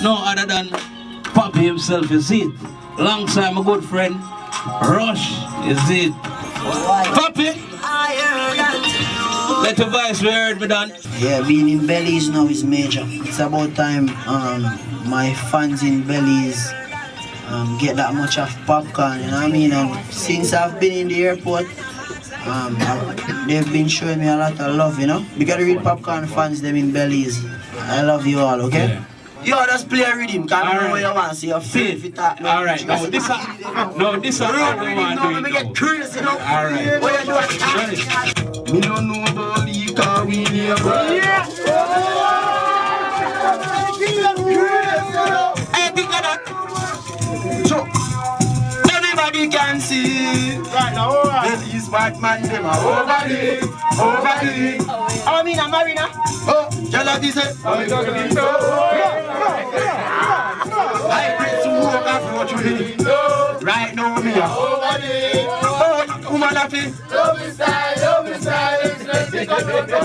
No other than Poppy himself, you see it. Alongside my good friend, Rush, you see it. Poppy! Let the voice be heard, me done. Yeah, being in Belize now is major. It's about time my fans in Belize get that much of popcorn, you know what I mean? And since I've been in the airport, they've been showing me a lot of love, you know? Because the real popcorn fans, them in Belize. I love you all, okay? Yeah. Yo, just play a rhythm, because I know what you want, so you're free if you talk. Alright, no, this is what we want to do. Let me get curious, you know? Alright. What you doing? Me don't know about the car we near, Yeah! Hey, pick that up. So, everybody can see. right now, alright. These bad man, them are over it. I mean, I'm married now. Oh, Jalati said, Oh, you don't need to. I pray to walk off what you need. Right now, me are over it. Oh, woman, I feel. Don't be style, let's take a look at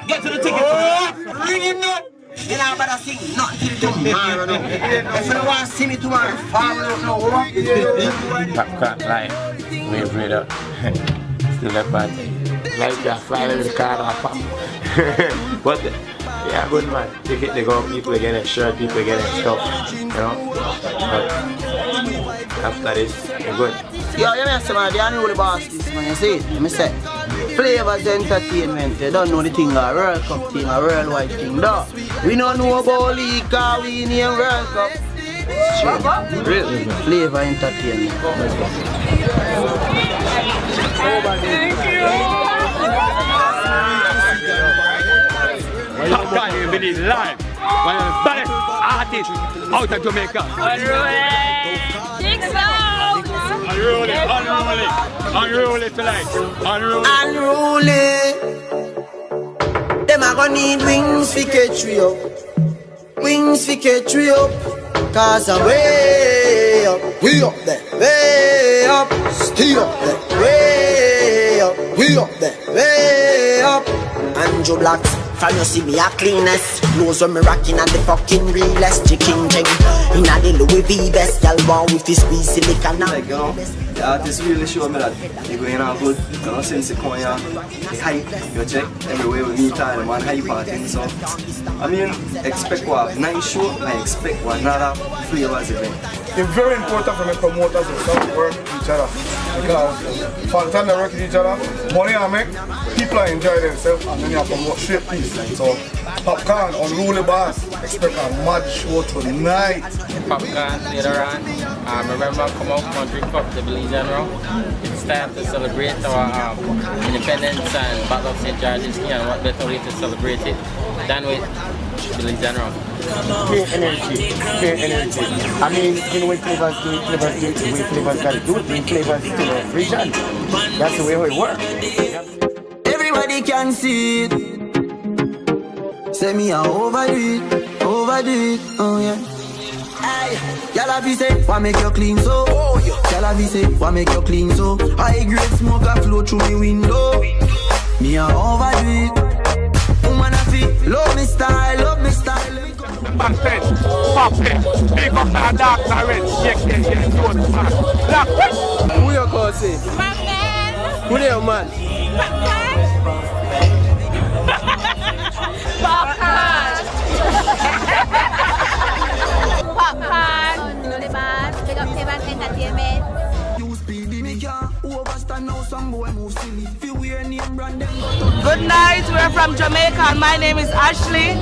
Get to the ticket. Ring him now. You know, but I sing not till tomorrow. No. If you want to see me tomorrow, follow up now. Popcorn live. Wave radar. Still that bad. Like that fly with the car and pop. But yeah, good man. They go, people getting shirt, people getting stuff. You know? But after this, you're good. Yo, you know, man, they don't know the boss this, man. You see it? Let me say. Flavors Entertainment, they don't know the thing, a World Cup thing, a worldwide thing, no. We don't know about league, cause we name World Cup. Really? Flavor Entertainment. Let's go. Thank you. Popcorn, you believe live. One of the best artists out of Jamaica. Unruly tonight. Unruly. Them a gonna need wings for catch we up. Wings for catch we up. Cause I'm way up. We up there. Way up. Stay up there. Way up. We up there. Way up. Andrew Blacks. From you see me a cleanest. Knows when me rocking at the fucking realest. Chicken thing. Inna the Louis V best. Y'all born with this squeeze silicon. Like, you know, the artist really show me that you're going on good. You know, since you come here, the hype, you check everywhere we meet time, man, hype partying. So, I mean, expect what? Nice show, I expect what another flavors event. It's very important for me promoters to start work with each other. Because for the time they work with each other, money I make, people enjoy themselves and then you have to promote straight piece. So, Popcorn, Unruly Boss, expect a mad show tonight. Popcorn later on. Remember, come out and drink up the Belize General. It's time to celebrate our independence and Battle of St. George's Key, and what better way to celebrate it than with Belize General. Pure energy. I mean, you know when Flavors do it, the way Flavors got to do it, bring Flavors to the region. That's the way it works. Everybody can see it. Say me a overdo it, oh yeah. Y'all be say, why make you clean so? Y'all be say, why make you clean so? High grade smoke a flow through me window. Me a overdo it. Woman a feel, love me style. Backstage, pop it, big up the dark red, yeah, good man. Black, Who you call say? Who the man? Popcorn, Unruly Boss, big up Flavors Entertainment. Good night, we're from Jamaica and my name is Ashley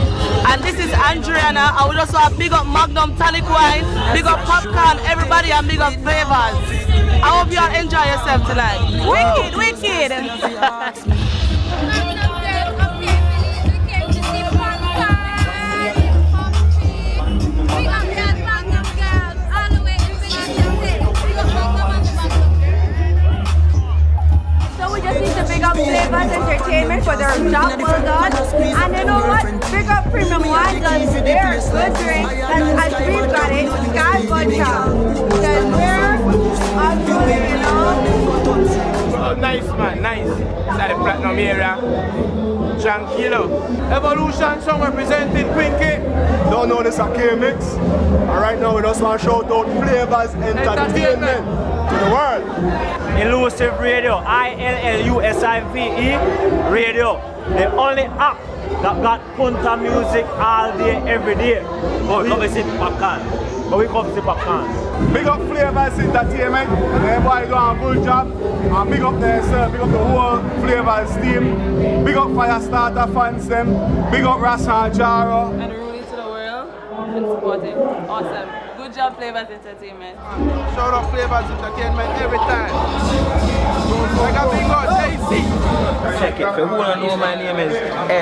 and this is Andriana. I would also have big up Magnum Tonic Wine, big up Popcorn, everybody, and big up Flavors. I hope you all enjoy yourself tonight. Wicked. So we just need to big up Flavors Entertainment for their job well done. And you know what? Big up Premium Waters. They're good drink. And as we've got it, Sky Vodka. Because we're up to it, you know? Oh, nice man, nice. Inside the Platinum area. Tranquilo. Evolution song representing Pinky. Don't know this a K-Mix. And right now we just want to shout out Flavors Entertainment to the world. Illusive Radio, ILLUSIVE Radio, the only app that got punta music all day, every day. But we come to see popcorn. Big up Flavors Entertainment. Everybody do a good job. And big up themselves, big up the whole Flavors team. Big up Firestarter fans them. Big up Rashan Jaro. And Rudy to the world. And supporting. Awesome. Good job, Flavors Entertainment. Shout out Flavors Entertainment every time. Like a big up JC. Check it. For who don't know, my name is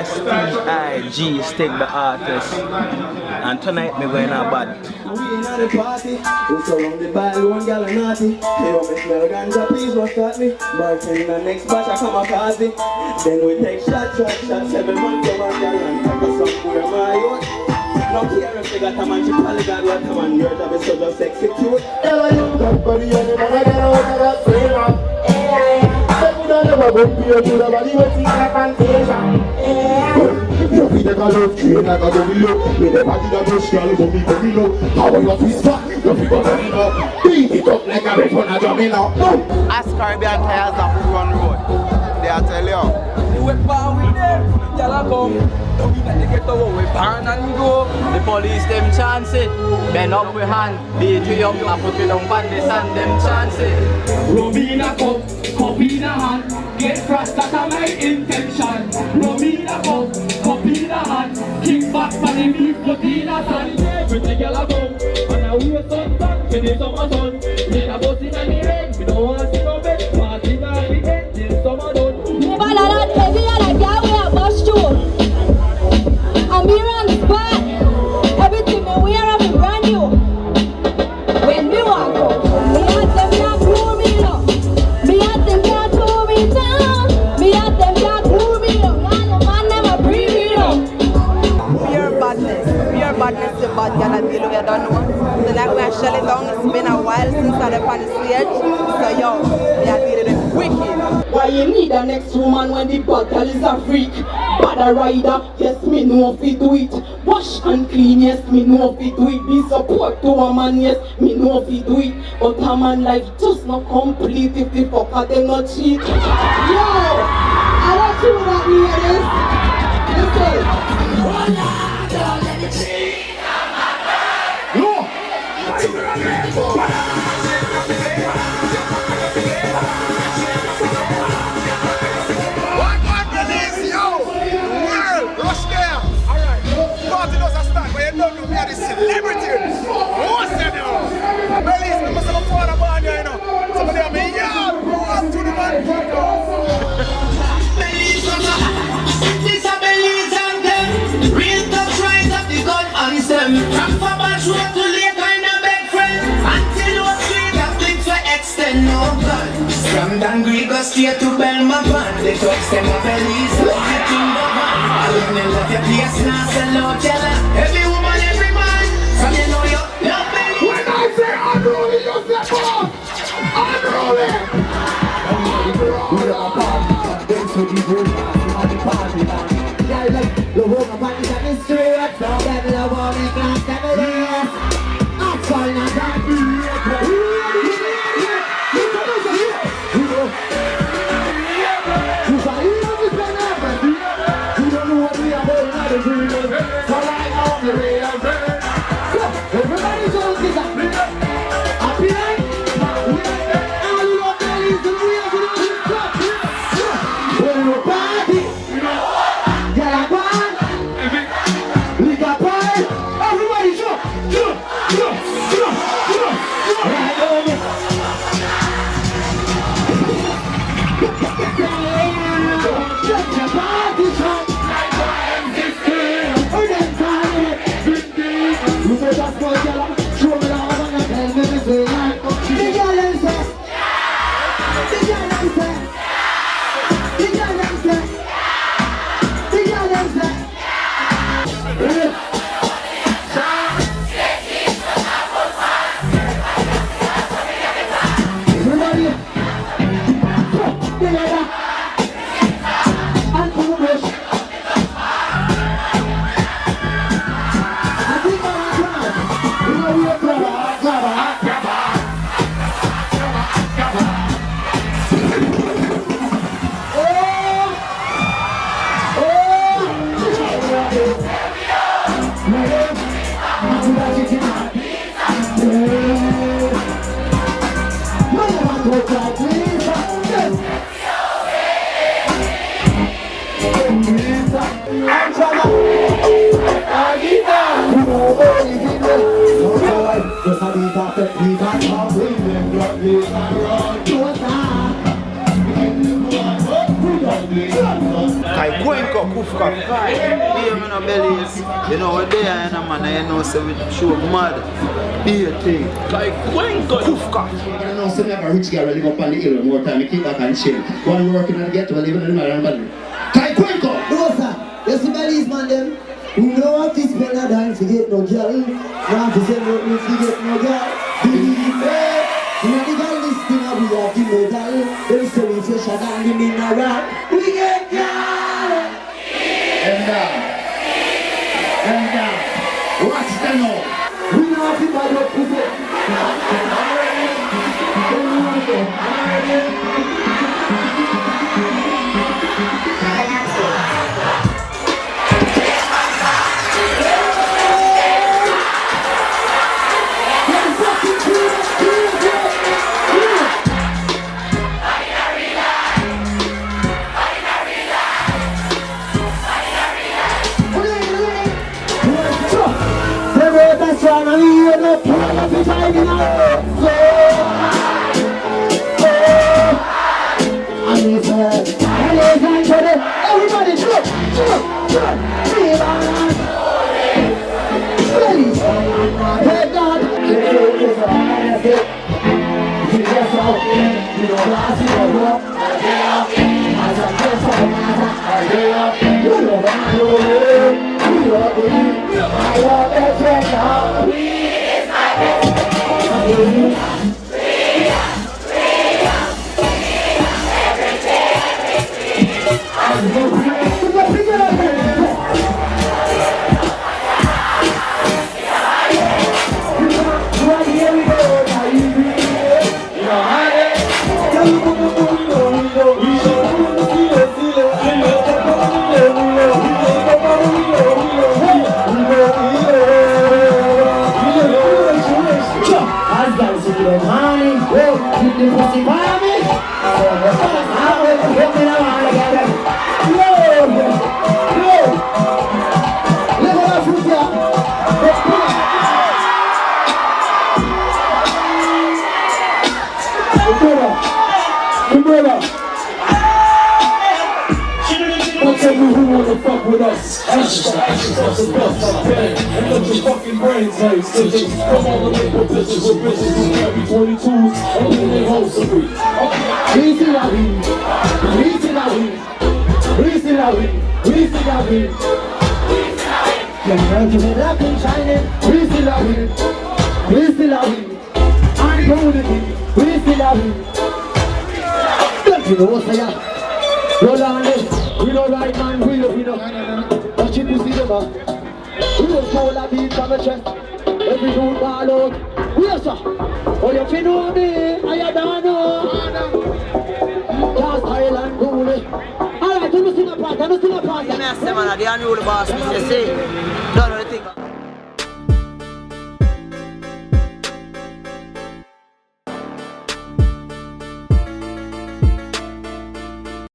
STIG, Stig the Artist. And tonight me going to bad. We in the party, we surrounded by one gal and naughty. Hey, yo, me smell ganja, please don't start me. Bartender next batch, I come a party. Then we take shots, 7 months of one gal and take us somewhere, my youth. No care if they got a man, she probably got what a man. Your job is so just sexy cute. That body and the man, I get out of that flavor. Never go to the body, but see that plantation. You feel like a love train, like a double look. With the body that goes strong, go me, how you twist back, you feel like a beat it up like a rip on a drum, you know. Ask Caribbean Tires and Run Road. They are tell you. We power with them, y'all come. Don't be let get over, we burn and go. The police them chance it. Bend up with hand, beat you up, and put you down on the sand, them chance it. Robina cup, cup in a hand. Get fast, that's my intention. Robina cup in a hand. Kick back, and then leave put in a sand. Everything y'all go, and I will sun back, finish summer sun. Let a bus in the rain, we don't want to see no bed. Party now, we end till summer done. Never let that heavy and I can't wear a bus too. I'm here on the spot. Everything me wear up is brand new. When me walk out, me at them can't pull me up. Me at them can't pull me down. Me at them can't pull me up. Man never bring me up. Pure badness to bad girl and deal with you don't know. So like we are shelling down, it's been a while since I left on the stage. So yo, we are dealing with wicked. Why you need a next woman when the bad girl is a freak? Bad a rider, yes me know if you do it. Wash and clean, yes me know if you do it. Be support to a man, yes me know if you do it. But a man life just not complete if the fucker them not cheat. Yo, I don't you that me this. Listen. Celebrity! What's that now? Belize, I must have a father born here, you know. Somebody have me, yeah, what's to the man? Belize, this a Belize anthem. Real touch right up the gun anthem. From Fabash Road to Lake and a bed friend. Until no street of flicks for extend no gun. From Dangrigo straight to Belma Band. They touch them a Belize, love your kingdom man. I love your place, now sell out your land. Every woman, every man. From you know you love Belize. When I say unruly, you say come. Unruly. We are a party. Thanks for the good party. Yeah, like the whole party that is straight. Now that love all we can stand there. I'm fine, I'm happy. Everybody just get up. Happy night. All you love Belize and we are going to do it. When we party. Cuenco, Kufka. Here, man, no bellies. You know, we're there, and man, you know, so we show mad. Be a thing. Cuenco, Kufka. I know some of a rich guy will live up on the hill more time. He keep back and chill. One working on the ghetto, living in the Maryland. Kai Cuenco! No, sir. You see bellies, man, them. Who know what is better than to get no girl? Now to say no, to get no girl. Believe me. You know the girl listing we have the medal. Them say we fresher than the mineral. We get girl. And what's the no? We know how to buy up pussy. Everybody jump, jump, jump. Head down. With us, ashes the best I can, and let your fucking brains hang. Come on and make a bitches with bitches who carry 22s and then they hold some weed. Easy la weed, easy la weed, easy la weed, easy la weed. Can't get it up and shining, easy la weed, easy la weed. I'm going to be, easy la weed. Don't you know what's that? Roll on it, we don't ride man, we don't. Watch it, you see them up. We don't hold a beat from the chest. Every dude ball out. We are so. Oh, you feel know me, I don't know. Last Island rule it. Alright, do you see the part? Do you see the part? You may say, man, the unruly boss, Mr. C. Don't know the thing.